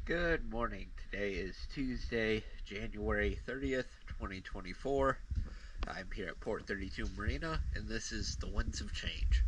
Good morning. Today is Tuesday, January 30th, 2024. I'm here at Port 32 Marina, and this is the Winds of Change.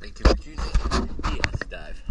Thank you for choosing DS Dive.